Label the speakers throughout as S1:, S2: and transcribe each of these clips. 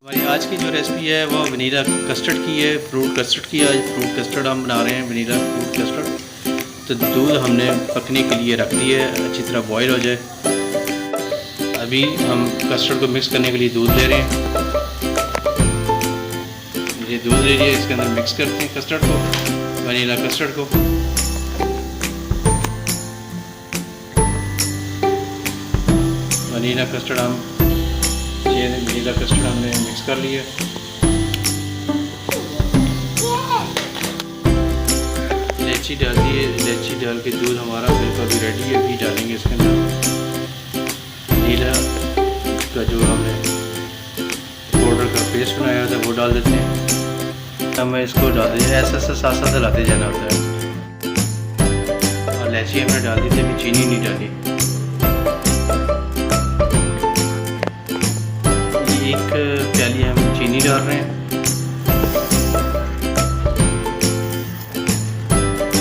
S1: हमारी आज की जो रेसिपी है वो वनीला कस्टर्ड की है, फ्रूट कस्टर्ड की। आज फ्रूट कस्टर्ड हम बना रहे हैं, वनीला फ्रूट कस्टर्ड। तो दूध हमने पकने के लिए रख दिया है, अच्छी तरह बॉयल हो जाए। अभी हम कस्टर्ड को मिक्स करने के लिए दूध ले रहे हैं। ये दूध ले लिए, इसके अंदर मिक्स करते हैं कस्टर्ड को, वनीला कस्टर्ड को। वनीला कस्टर्ड हमने मिक्स कर लिया। इलायची डाल दी है, इलायची डाल के दूध हमारा बिल्कुल अभी रेडी है। अभी डालेंगे इसके अंदर वनीला का जो हमने पाउडर का पेस्ट बनाया था वो डाल देते हैं। हमें इसको डाल दीजिए, ऐसा साथ साथ हिलाते जाना होता है। और इलायची हमने डाल दी थी, अभी चीनी नहीं डाली। एक प्याली हम चीनी डाल रहे हैं।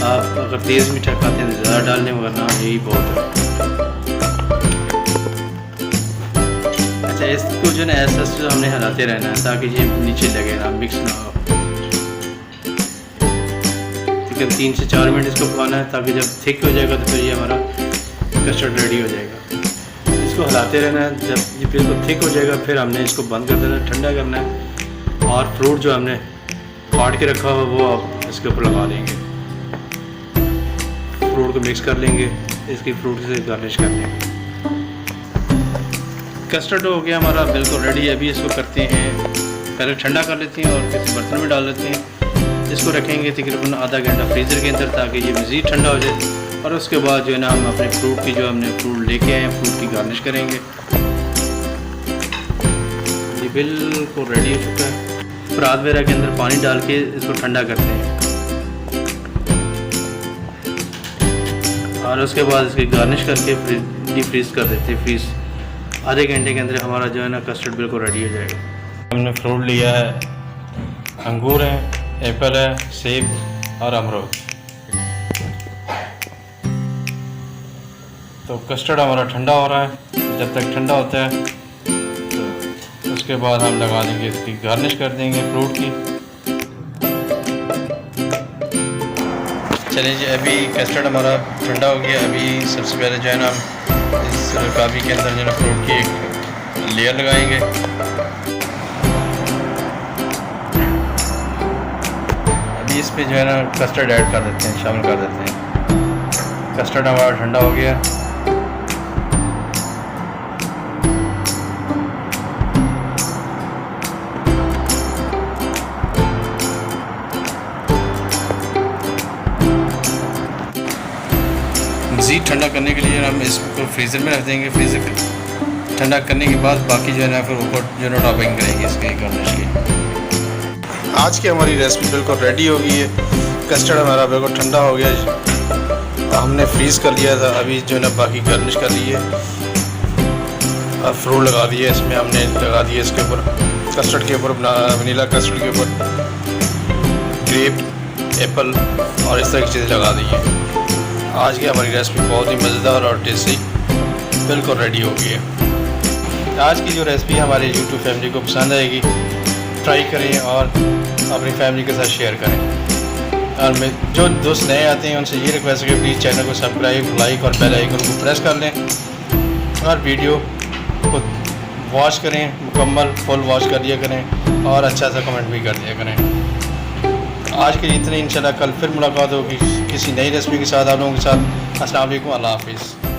S1: आप अगर तेज़ मीठा खाते हैं तो ज़्यादा डाल लें, वरना यही बहुत है। अच्छा, इसको जो है ऐसा हमने हिलाते रहना है ताकि ये नीचे लगे ना, मिक्स ना हो। तकरीबन 3 से 4 मिनट इसको पकाना है, ताकि जब थिक हो जाएगा तो फिर ये हमारा कस्टर्ड रेडी हो जाएगा। इसको हिलाते रहना है, जब ये बिल्कुल थिक हो जाएगा फिर हमने इसको बंद कर देना है, ठंडा करना है। और फ्रूट जो हमने काट के रखा हुआ वो आप इसके ऊपर लगा देंगे। फ्रूट को मिक्स कर लेंगे, इसकी फ्रूट से गार्निश कर लेंगे। कस्टर्ड हो गया हमारा बिल्कुल रेडी। अभी इसको करते हैं, पहले ठंडा कर लेते हैं और किसी बर्तन में डाल लेते हैं। इसको रखेंगे तकरीबन आधा घंटा फ्रीज़र के अंदर, ताकि ये मज़ीद ठंडा हो जाए। और उसके बाद जो है ना हम अपने फ्रूट की जो हमने फ्रूट लेके आए हैं, फ्रूट की गार्निश करेंगे। ये बिल्कुल रेडी हो चुका है। परात वगैरह के अंदर पानी डाल के इसको ठंडा करते हैं और उसके बाद इसकी गार्निश करके डीप फ्रीज़ कर देते हैं। फ्रीज़ आधे घंटे के अंदर हमारा जो है ना कस्टर्ड बिल्कुल रेडी हो जाएगा। हमने फ्रूट लिया है, अंगूर है, एप्पल है, सेब और अमरूद। तो कस्टर्ड हमारा ठंडा हो रहा है। जब तक ठंडा होता है तो उसके बाद हम लगा देंगे, इसकी गार्निश कर देंगे फ्रूट की। चलिए जी, अभी कस्टर्ड हमारा ठंडा हो गया। अभी सबसे पहले जो है ना हम इस काबी के अंदर जो है फ्रूट की एक लेयर लगाएंगे। अभी इस पे जो है ना कस्टर्ड ऐड कर देते हैं, शामिल कर देते हैं। कस्टर्ड हमारा ठंडा हो गया। मज़ीद ठंडा करने के लिए हम इसको फ्रीज़र में रख देंगे। फ्रीज़र में ठंडा करने के बाद बाकी जो है ना फिर ऊपर जो है टॉपिंग करेंगे इसके गार्निश की। आज की हमारी रेसिपी बिल्कुल रेडी हो गई है। कस्टर्ड हमारा बिल्कुल ठंडा हो गया, हमने फ्रीज़ कर लिया था। अभी जो है ना बाकी गार्निश कर ली है और फ्रूट लगा दिए इसमें। हमने लगा दिए इसके ऊपर, कस्टर्ड के ऊपर, वनीला कस्टर्ड के ऊपर ग्रेप, एप्पल और इस तरह की चीज़ें लगा दी हैं। आज की हमारी रेसिपी बहुत ही मज़ेदार और टेस्टी बिल्कुल रेडी हो गई है। आज की जो रेसिपी हमारे यूट्यूब फैमिली को पसंद आएगी, ट्राई करें और अपनी फैमिली के साथ शेयर करें। और मैं जो दोस्त नए आते हैं उनसे ये रिक्वेस्ट है कि प्लीज़ चैनल को सब्सक्राइब, लाइक और बेल आइकन को प्रेस कर लें और वीडियो को वॉच करें, मुकम्मल फुल वॉच कर लिया करें और अच्छा सा कमेंट भी कर दिया करें। आज के लिए इतने, इंशाल्लाह कल फिर मुलाकात होगी किसी नई रेसिपी के साथ आप लोगों के साथ। अस्सलाम वालेकुम, अल्लाह हाफिज़।